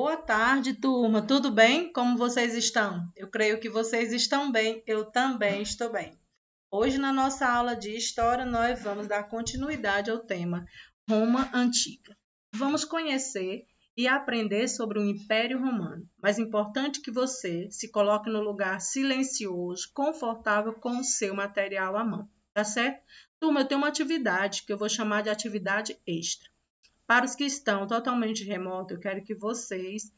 Boa tarde, turma. Tudo bem? Como vocês estão? Eu creio que vocês estão bem. Eu também estou bem. Hoje, na nossa aula de História, nós vamos dar continuidade ao tema Roma Antiga. Vamos conhecer e aprender sobre o Império Romano. Mas é importante que você se coloque no lugar silencioso, confortável com o seu material à mão. Tá certo? Turma, eu tenho uma atividade que eu vou chamar de atividade extra. Para os que estão totalmente remoto, eu quero que vocês,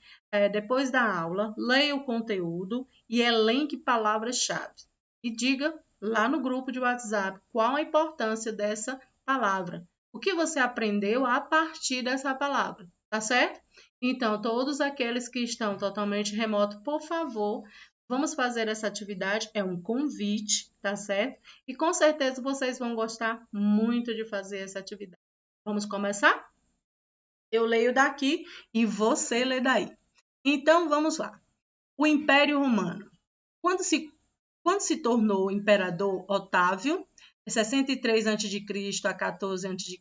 depois da aula, leiam o conteúdo e elenque palavras-chave. E diga lá no grupo de WhatsApp qual a importância dessa palavra. O que você aprendeu a partir dessa palavra, tá certo? Então, todos aqueles que estão totalmente remoto, por favor, vamos fazer essa atividade. É um convite, tá certo? E com certeza vocês vão gostar muito de fazer essa atividade. Vamos começar? Eu leio daqui e você lê daí. Então, vamos lá. O Império Romano. Quando se tornou imperador Otávio, em 63 a.C. a 14 a.C.,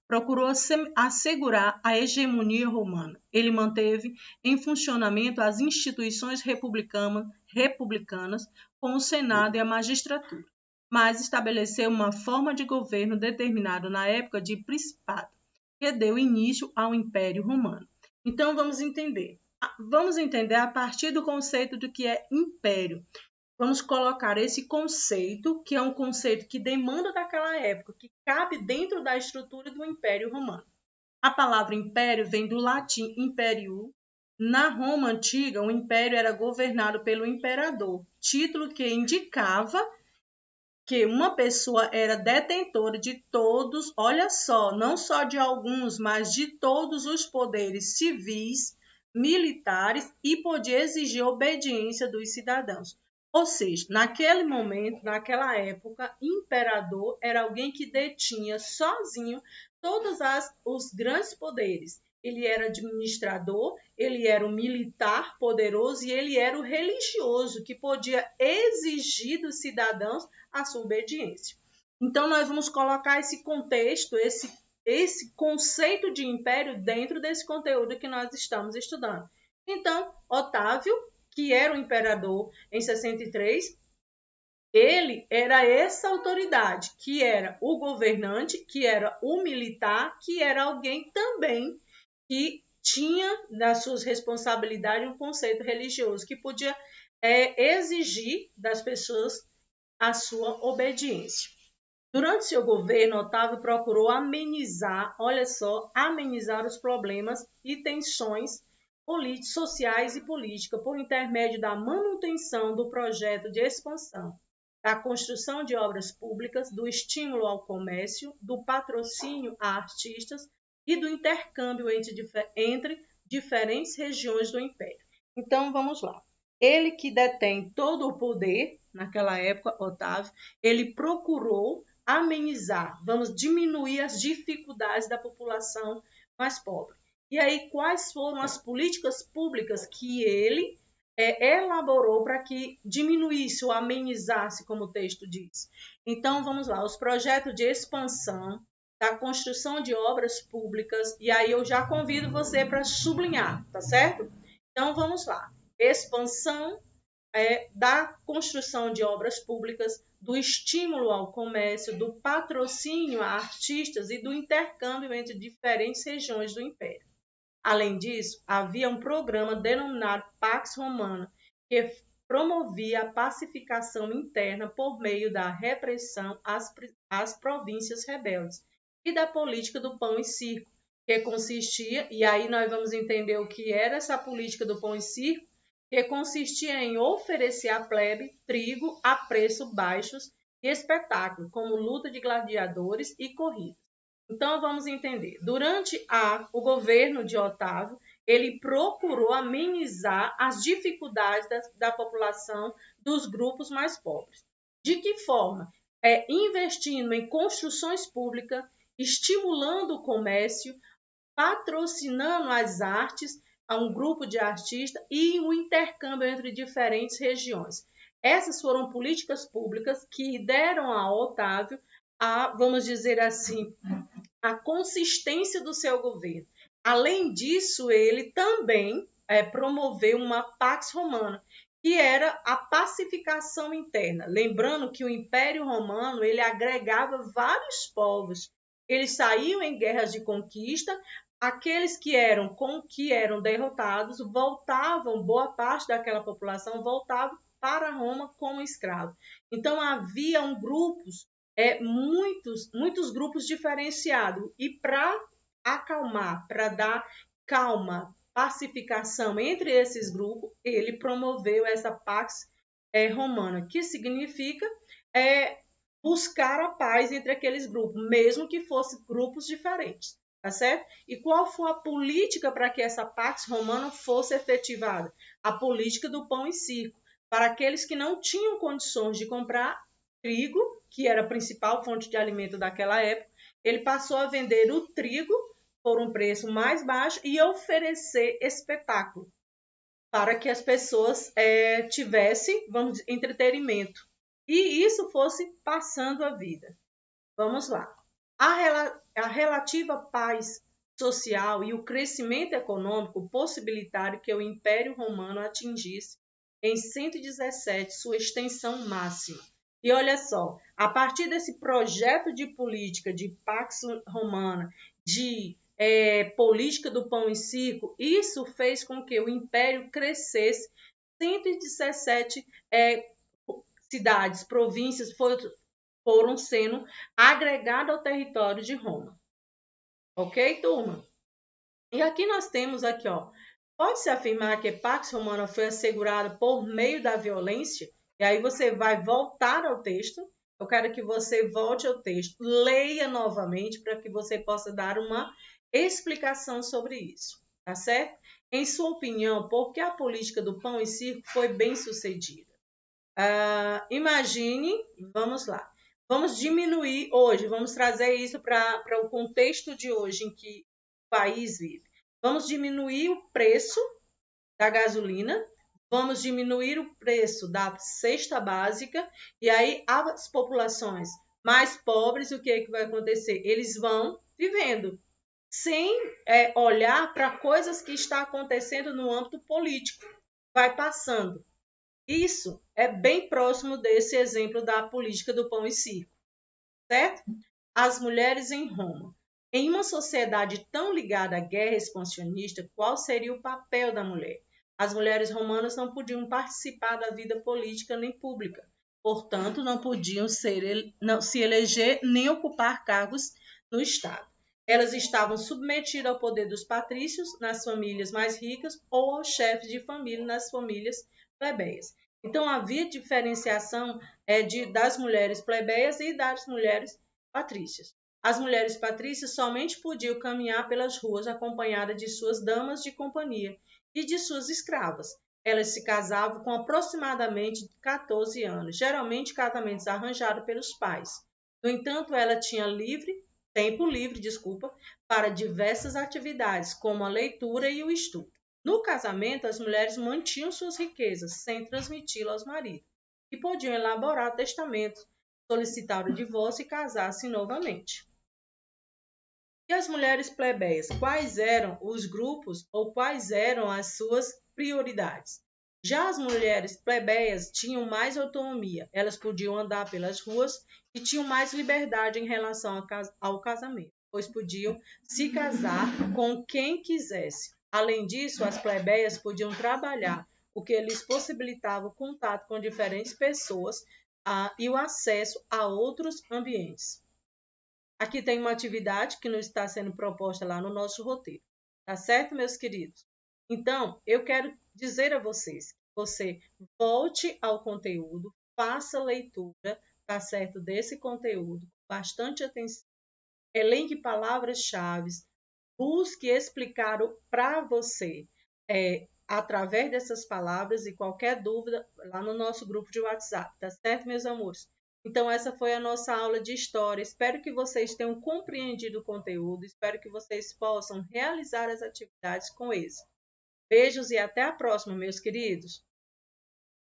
procurou assegurar a hegemonia romana. Ele manteve em funcionamento as instituições republicanas, com o Senado e a magistratura, mas estabeleceu uma forma de governo determinada na época de principado, que deu início ao Império Romano. Então, vamos entender. Vamos entender a partir do conceito do que é império. Vamos colocar esse conceito, que é um conceito que demanda daquela época, que cabe dentro da estrutura do Império Romano. A palavra império vem do latim imperium. Na Roma antiga, o império era governado pelo imperador, título que indicava que uma pessoa era detentora de todos, olha só, não só de alguns, mas de todos os poderes civis, militares e podia exigir obediência dos cidadãos. Ou seja, naquele momento, naquela época, imperador era alguém que detinha sozinho todos os grandes poderes. Ele era administrador, ele era um militar poderoso e ele era o religioso, que podia exigir dos cidadãos a sua obediência. Então, nós vamos colocar esse contexto, esse conceito de império dentro desse conteúdo que nós estamos estudando. Então, Otávio, que era o imperador em 63, ele era essa autoridade, que era o governante, que era o militar, que era alguém também que tinha nas suas responsabilidades um conceito religioso, que podia exigir das pessoas a sua obediência. Durante seu governo, Otávio procurou amenizar, olha só, amenizar os problemas e tensões sociais e políticas por intermédio da manutenção do projeto de expansão, da construção de obras públicas, do estímulo ao comércio, do patrocínio a artistas e do intercâmbio entre diferentes regiões do império. Então, vamos lá. Ele que detém todo o poder, naquela época, Otávio, ele procurou amenizar, vamos diminuir as dificuldades da população mais pobre. E aí, quais foram as políticas públicas que ele elaborou para que diminuísse ou amenizasse, como o texto diz? Então, vamos lá, os projetos de expansão, da construção de obras públicas, e aí eu já convido você para sublinhar, tá certo? Então, vamos lá. Expansão da construção de obras públicas, do estímulo ao comércio, do patrocínio a artistas e do intercâmbio entre diferentes regiões do Império. Além disso, havia um programa denominado Pax Romana, que promovia a pacificação interna por meio da repressão às províncias rebeldes e da política do pão e circo, que consistia, e aí nós vamos entender o que era essa política do pão e circo, que consistia em oferecer à plebe trigo a preços baixos e espetáculo, como luta de gladiadores e corridas. Então, vamos entender. Durante o governo de Otávio, ele procurou amenizar as dificuldades da população dos grupos mais pobres. De que forma? Investindo em construções públicas, estimulando o comércio, patrocinando as artes a um grupo de artistas e o intercâmbio entre diferentes regiões. Essas foram políticas públicas que deram a Otávio vamos dizer assim, a consistência do seu governo, Além disso, ele também promoveu uma Pax Romana, que era a pacificação interna. Lembrando que o Império Romano ele agregava vários povos. Eles saíam em guerras de conquista, aqueles que eram derrotados voltavam, boa parte daquela população voltava para Roma como escravo. Então havia muitos grupos diferenciados. E para acalmar, para dar calma, pacificação entre esses grupos, ele promoveu essa Pax Romana, que significa buscar a paz entre aqueles grupos, mesmo que fossem grupos diferentes, tá certo? E qual foi a política para que essa Pax Romana fosse efetivada? A política do pão e circo. Para aqueles que não tinham condições de comprar trigo, que era a principal fonte de alimento daquela época, ele passou a vender o trigo por um preço mais baixo e oferecer espetáculo para que as pessoas tivessem, entretenimento. E isso fosse passando a vida. Vamos lá. A relativa paz social e o crescimento econômico possibilitaram que o Império Romano atingisse, em 117, sua extensão máxima. E olha só, a partir desse projeto de política de Pax Romana, de política do pão e circo, isso fez com que o Império crescesse. 117 cidades, províncias foram sendo agregadas ao território de Roma. Ok, turma? E aqui nós temos aqui, ó, pode-se afirmar que a Pax Romana foi assegurada por meio da violência? E aí você vai voltar ao texto. Eu quero que você volte ao texto, leia novamente para que você possa dar uma explicação sobre isso, tá certo? Em sua opinião, por que a política do pão e circo foi bem sucedida? Imagine, vamos lá, vamos diminuir hoje, vamos trazer isso para o contexto de hoje em que o país vive. Vamos diminuir o preço da gasolina, vamos diminuir o preço da cesta básica, e aí as populações mais pobres, o que é que vai acontecer? Eles vão vivendo sem olhar para coisas que estão acontecendo no âmbito político. Vai passando. Isso é bem próximo desse exemplo da política do pão e circo, certo? As mulheres em Roma. Em uma sociedade tão ligada à guerra expansionista, qual seria o papel da mulher? As mulheres romanas não podiam participar da vida política nem pública, portanto, não podiam se eleger nem ocupar cargos no Estado. Elas estavam submetidas ao poder dos patrícios nas famílias mais ricas ou aos chefes de família nas famílias plebeias. Então, havia diferenciação das mulheres plebeias e das mulheres patrícias. As mulheres patrícias somente podiam caminhar pelas ruas acompanhadas de suas damas de companhia e de suas escravas. Elas se casavam com aproximadamente 14 anos, geralmente casamentos arranjados pelos pais. No entanto, ela tinha tempo livre, para diversas atividades, como a leitura e o estudo. No casamento, as mulheres mantinham suas riquezas sem transmiti-las aos maridos e podiam elaborar testamentos, solicitar o divórcio e casar-se novamente. E as mulheres plebeias, quais eram os grupos ou quais eram as suas prioridades? Já as mulheres plebeias tinham mais autonomia, elas podiam andar pelas ruas e tinham mais liberdade em relação ao casamento, pois podiam se casar com quem quisesse. Além disso, as plebeias podiam trabalhar, o que lhes possibilitava o contato com diferentes pessoas e o acesso a outros ambientes. Aqui tem uma atividade que não está sendo proposta lá no nosso roteiro. Tá certo, meus queridos? Então, eu quero dizer a vocês que você volte ao conteúdo, faça leitura, tá certo, desse conteúdo, com bastante atenção, elenque palavras-chave, busque explicar para você através dessas palavras e qualquer dúvida lá no nosso grupo de WhatsApp, tá certo, meus amores? Então, essa foi a nossa aula de história. Espero que vocês tenham compreendido o conteúdo, espero que vocês possam realizar as atividades com êxito. Beijos e até a próxima, meus queridos!